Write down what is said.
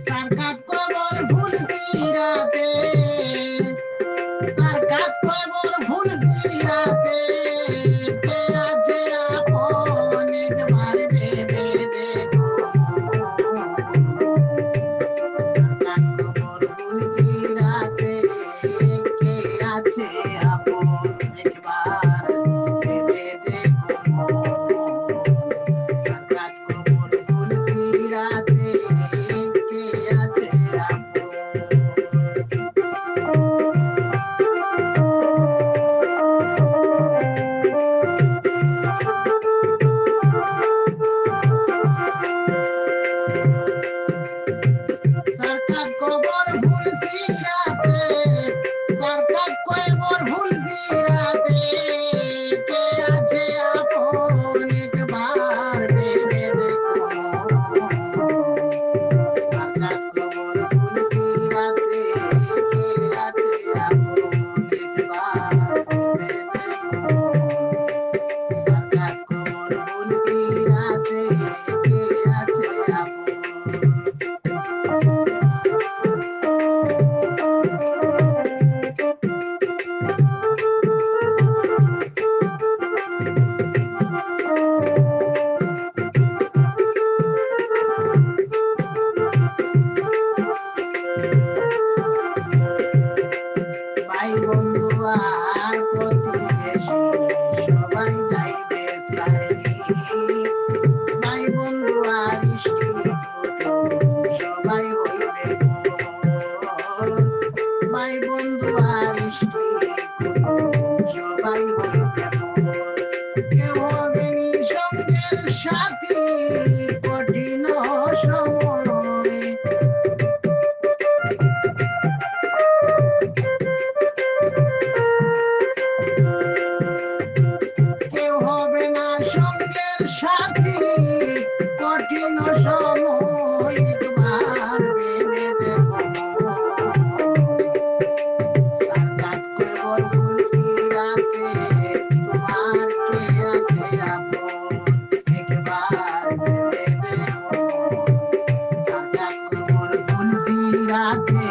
সারকাত কবর ভুলছি রাতে, সারকাত কবর ভুলছি রাতে, কে আছে আপন একবার ভেবে দেখো। সারকাত কবর ভুলছি রাতে, কে আছে আপন একবার ভেবে দেখো। সারকাত কবর ভুলছি রাতে, কে আছে আপন। সরকার কবর ভুলছি রাতে, সরকার কবর ভুলছি রাতে, কে আছে আপন একবার ভেবে দেখো। সরকার কবর ভুলছি রাতে, কে আছে আপন একবার ভেবে দেখো। সরকার কবর ভুলছি রাতে, কে আছে আপন। ভাই বন্ধু আর প্রতিবেশী সবাই যাইবে সারি, ভাই বন্ধু আর স্ত্রী সবাই হইবে পর, ভাই বন্ধু আর স্ত্রী সবাই হইবে পর। কেউ হবে নিঃসঙ্গের সাথী কঠিন সময়, কেউ হবে না সঙ্গের সাথী কঠিন সময় একবার ভেবে দেখো। সারকাত কবর ভুলছি রাতে, তোমার কে আছে আপন একবার ভেবে দেখো। সারকাত কবর ভুলছি রাতে,